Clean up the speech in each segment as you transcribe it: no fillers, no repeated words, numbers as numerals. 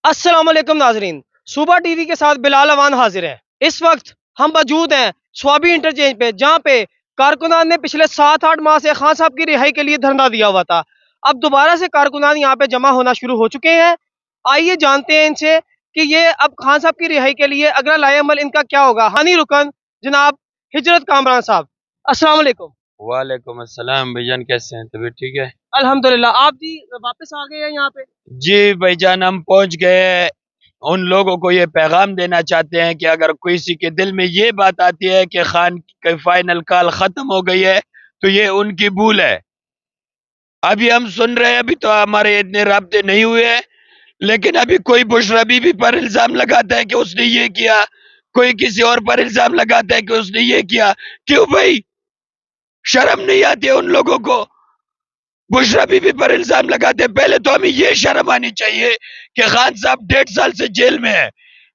السلام علیکم ناظرین، صوبہ ٹی وی کے ساتھ بلال اوان حاضر ہیں۔ اس وقت ہم موجود ہیں سوابی انٹرچینج پہ، جہاں پہ کارکنان نے پچھلے 7-8 ماہ سے خان صاحب کی رہائی کے لیے دھرنا دیا ہوا تھا۔ اب دوبارہ سے کارکنان یہاں پہ جمع ہونا شروع ہو چکے ہیں۔ آئیے جانتے ہیں ان سے کہ یہ اب خان صاحب کی رہائی کے لیے اگلا لائے عمل ان کا کیا ہوگا۔ ہانی رکن جناب ہجرت کامران صاحب، السلام علیکم۔ وعلیکم السلام بھائی جان، کیسے ہیں؟ طبیعت ٹھیک ہے؟ الحمدللہ۔ آپ جی واپس آ گئے ہیں یہاں پہ؟ جی بھائی جان، ہم پہنچ گئے۔ ان لوگوں کو یہ پیغام دینا چاہتے ہیں کہ اگر کسی کے دل میں یہ بات آتی ہے کہ خان کی فائنل کال ختم ہو گئی ہے تو یہ ان کی بھول ہے۔ ابھی ہم سن رہے ہیں، ابھی تو ہمارے اتنے رابطے نہیں ہوئے ہیں، لیکن ابھی کوئی بشرا بی بی پر الزام لگاتا ہے کہ اس نے یہ کیا، کوئی کسی اور پر الزام لگاتا ہے کہ اس نے یہ کیا۔ کیوں بھائی؟ شرم نہیں آتی ہے ان لوگوں کو؟ بشرا بی بی پر الزام لگاتے ہیں۔ پہلے تو ہمیں یہ شرم آنی چاہیے کہ خان صاحب 1.5 سال سے جیل میں ہے،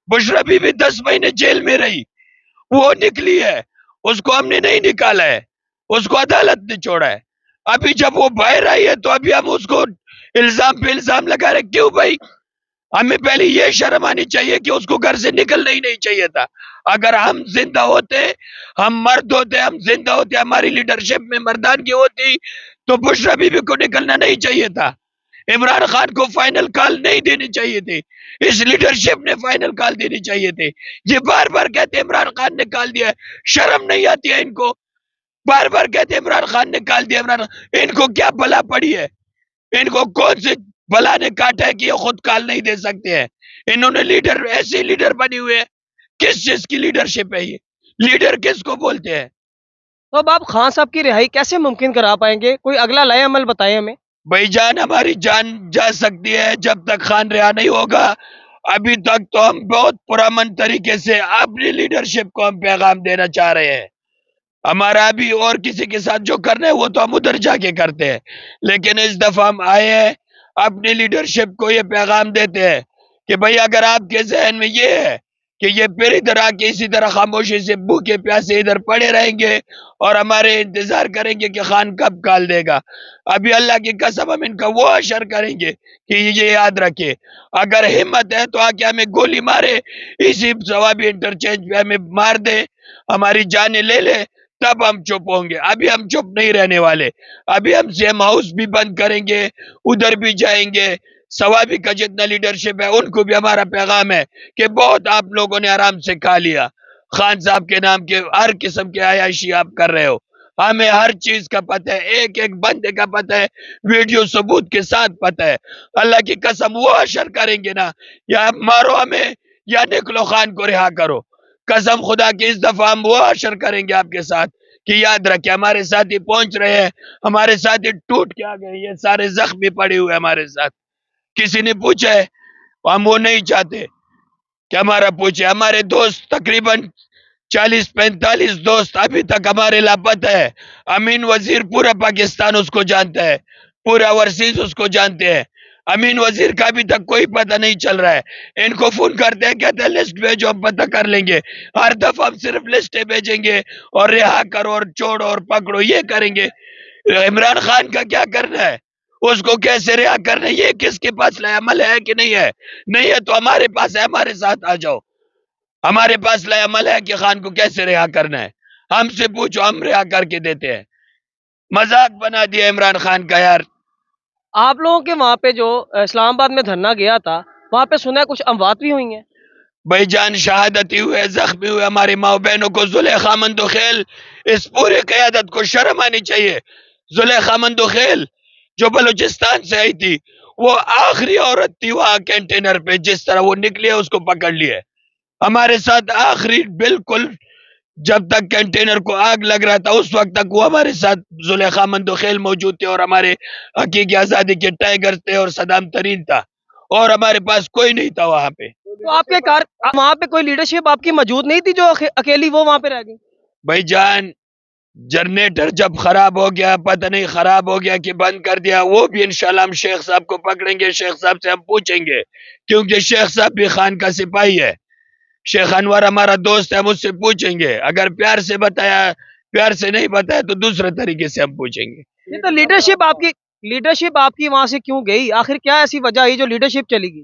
بشرا بی بی 10 مہینے جیل میں رہی، وہ نکلی ہے، اس کو ہم نے نہیں نکالا ہے، اس کو عدالت نے چھوڑا ہے۔ ابھی جب وہ باہر آئی ہے تو ابھی ہم اس کو الزام پہ الزام لگا رہے۔ کیوں بھائی؟ ہمیں پہلے یہ شرم آنی چاہیے کہ اس کو گھر سے نکلنا ہی نہیں چاہیے تھا۔ اگر ہم زندہ ہوتے، ہم مرد ہوتے، ہم زندہ ہوتے، ہماری لیڈرشپ میں مردانگی ہوتی تو بشرا بی بی کو نکلنا نہیں چاہیے تھا، عمران خان کو فائنل کال نہیں دینی چاہیے تھی، اس لیڈرشپ نے فائنل کال دینی چاہیے تھی۔ یہ بار بار کہتے عمران خان نے کال دیا ہے، شرم نہیں آتی ہے ان کو؟ بار بار کہتے عمران خان نے کال دیا، عمران خان، ان کو کیا بلا پڑی ہے؟ ان کو کون سے بلا نے کاٹا ہے کہ یہ خود کال نہیں دے سکتے ہیں؟ انہوں نے لیڈر، ایسے لیڈر بنی ہوئے ہیں، کس چیز کی لیڈرشپ ہے یہ؟ لیڈر کس کو بولتے ہیں؟ تو اب آپ خان صاحب کی رہائی کیسے ممکن کرا پائیں گے؟ کوئی اگلا لائے عمل بتائیں ہمیں۔ بھائی جان، ہماری جان جا سکتی ہے جب تک خان رہا نہیں ہوگا۔ ابھی تک تو ہم بہت پرامن طریقے سے اپنی لیڈرشپ کو ہم پیغام دینا چاہ رہے ہیں۔ ہمارا ابھی اور کسی کے ساتھ جو کرنا ہے وہ تو ہم ادھر جا کے کرتے ہیں، لیکن اس دفعہ ہم آئے ہیں اپنی لیڈرشپ کو یہ پیغام دیتے ہیں کہ بھئی اگر آپ کے ذہن میں یہ ہے کہ یہ پھر ادھر آ کے اسی طرح خاموشی سے بھوکے پیاسے ادھر پڑے رہیں گے اور ہمارے انتظار کریں گے کہ خان کب کال دے گا، ابھی اللہ کی قسم ہم ان کا وہ اشر کریں گے کہ یہ یاد رکھے، اگر ہمت ہے تو آ کے ہمیں گولی مارے، اسی ثوابی انٹرچینج پہ ہمیں مار دے، ہماری جانیں لے لے، تب ہم چپ ہوں گے۔ ابھی ہم چپ نہیں رہنے والے، ابھی ہم سیم ہاؤس بھی بند کریں گے، ادھر بھی جائیں گے۔ ثوابی کا جتنا لیڈرشپ ہے ان کو بھی ہمارا پیغام ہے کہ بہت آپ لوگوں نے آرام سے کھا لیا، خان صاحب کے نام کے ہر قسم کے عیاشی آپ کر رہے ہو، ہمیں ہر چیز کا پتہ ہے، ایک ایک بندے کا پتہ ہے، ویڈیو ثبوت کے ساتھ پتہ ہے۔ اللہ کی قسم وہ اشر کریں گے نا، یا مارو ہمیں یا نکلو خان کو رہا کرو، قسم خدا کی اس دفعہ ہم وہ اشر کریں گے آپ کے ساتھ کہ یاد رکھیں ہمارے ساتھی پہنچ رہے ہیں، ہمارے ساتھی ٹوٹ کے آ گئے، یہ سارے زخمی پڑے ہوئے ہمارے ساتھ۔ کسی نے پوچھا ہے؟ ہم وہ نہیں چاہتے کہ ہمارا پوچھے۔ ہمارے دوست تقریباً 40-45 دوست ابھی تک ہمارے لاپتہ ہے۔ امین وزیر پورا پاکستان اس کو جانتا ہے، پورا ورسیز اس کو جانتے ہیں، امین وزیر کا ابھی تک کوئی پتہ نہیں چل رہا ہے۔ ان کو فون کرتے ہیں، کہتے ہیں لسٹ بھیجو ہم پتہ کر لیں گے، ہر دفعہ ہم صرف لسٹیں بھیجیں گے اور رہا کرو اور چھوڑو اور پکڑو، یہ کریں گے۔ عمران خان کا کیا کرنا ہے؟ اس کو کیسے رہا کرنا ہے؟ یہ کس کے پاس لائے عمل ہے کہ نہیں ہے؟ نہیں ہے تو ہمارے پاس ہے، ہمارے ساتھ آ جاؤ، ہمارے پاس لائے عمل ہے کہ خان کو کیسے رہا کرنا ہے، ہم سے پوچھو، ہم رہا کر کے دیتے ہیں۔ مذاق بنا دیا عمران خان کا یار۔ آپ لوگوں کے وہاں پہ جو اسلام آباد میں دھرنا گیا تھا، وہاں پہ سنا ہے کچھ اموات بھی ہوئی ہیں؟ بھائی جان، شہادتی ہوئے، زخمی ہوئے ہماری ماں بہنوں کو، زلیخا مندوخیل، اس پورے قیادت کو شرم آنی چاہیے۔ زلیخا مندوخیل جو بلوچستان سے آئی تھی، وہ آخری عورت تھی وہاں کینٹینر پہ، جس طرح وہ نکلی ہے اس کو پکڑ لیے ہمارے ساتھ آخری، بالکل جب تک کنٹینر کو آگ لگ رہا تھا اس وقت تک وہ ہمارے ساتھ زلیخا مندوخیل موجود تھے، اور ہمارے حقیقی آزادی کے ٹائگر تھے، اور صدام ترین تھا، اور ہمارے پاس کوئی نہیں تھا وہاں پہ۔ تو آپ کے وہاں پہ کوئی لیڈرشپ آپ کی موجود نہیں تھی جو اکیلی وہ وہاں پہ رہ گئی؟ بھائی جان، جنریٹر جب خراب ہو گیا، پتہ نہیں خراب ہو گیا کہ بند کر دیا، وہ بھی انشاءاللہ ہم شیخ صاحب کو پکڑیں گے، شیخ صاحب سے ہم پوچھیں گے، کیونکہ شیخ صاحب بھی خان کا سپاہی ہے، شیخ انور ہمارا دوست ہے، ہم اس سے پوچھیں گے، اگر پیار سے بتایا، پیار سے نہیں بتایا تو دوسرے طریقے سے ہم پوچھیں گے۔ یہ تو لیڈرشپ آپ کی وہاں سے کیوں گئی؟ آخر کیا ایسی وجہ آئی جو لیڈرشپ چلی گئی؟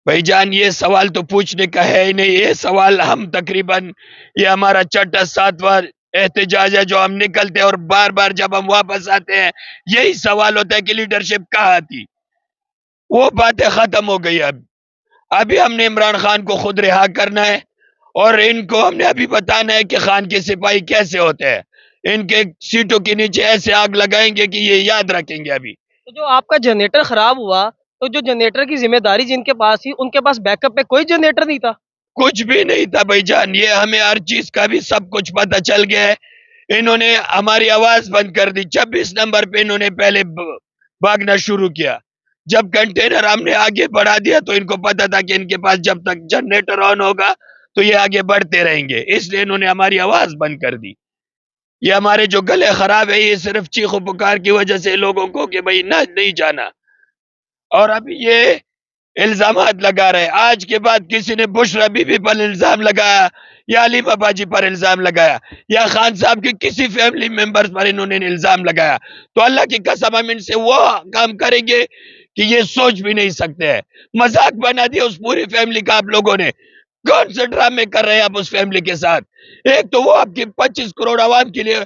بھائی جان یہ سوال تو پوچھنے کا ہے ہی نہیں. یہ سوال ہم تقریباً یہ ہمارا چھٹا ساتواں احتجاج ہے جو ہم نکلتے ہیں, اور بار بار جب ہم واپس آتے ہیں یہی سوال ہوتا ہے کہ لیڈرشپ کہاں تھی. وہ باتیں ختم ہو گئی. ابھی ہم نے عمران خان کو خود رہا کرنا ہے, اور ان کو ہم نے ابھی بتانا ہے کہ خان کے سپاہی کیسے ہوتے ہیں. ان کے سیٹوں کے نیچے ایسے آگ لگائیں گے کہ یہ یاد رکھیں گے. ابھی تو جو آپ کا جنریٹر خراب ہوا تو جو جنریٹر کی ذمہ داری جن کے پاس تھی ان کے پاس بیک اپ پہ کوئی جنریٹر نہیں تھا. کچھ بھی نہیں تھا بھائی جان. یہ ہمیں ہر چیز کا بھی سب کچھ پتہ چل گیا ہے. انہوں نے ہماری آواز بند کر دی. 26 نمبر پہ انہوں نے پہلے بھاگنا شروع کیا. جب کنٹینر ہم نے آگے بڑھا دیا تو ان کو پتا تھا کہ ان کے پاس جب تک جنریٹر آن ہوگا تو یہ آگے بڑھتے رہیں گے, اس لیے انہوں نے ہماری آواز بند کر دی. یہ ہمارے جو گلے خراب ہے یہ صرف چیخ و پکار کی وجہ سے لوگوں کو کہ بھائی نہ نہیں جانا. اور اب یہ الزامات لگا رہے. آج کے بعد کسی نے بشرا بی بی پر الزام لگایا یا علی بابا جی پر الزام لگایا یا خان صاحب کے کسی فیملی ممبرز پر انہوں نے الزام لگایا تو اللہ کی قسم ہم ان سے وہ کام کریں گے کہ یہ سوچ بھی نہیں سکتے ہیں. مذاق بنا دیا اس پوری فیملی کا آپ لوگوں نے. کون سے ڈرامے کر رہے ہیں آپ اس فیملی کے ساتھ؟ ایک تو وہ آپ کی 25 کروڑ عوام کے لیے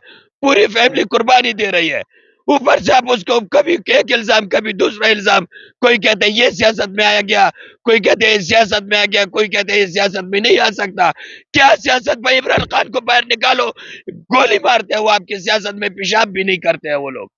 پوری فیملی قربانی دے رہی ہے, اوپر سے آپ اس کو کبھی ایک الزام کبھی دوسرا الزام. کوئی کہتے ہیں یہ سیاست میں آیا گیا, کوئی کہتے ہیں سیاست میں آ گیا, کوئی کہتے ہیں یہ سیاست میں نہیں آ سکتا. کیا سیاست بھائی؟ عمران خان کو باہر نکالو, گولی مارتے ہیں وہ, آپ کی سیاست میں پیشاب بھی نہیں کرتے ہیں وہ لوگ.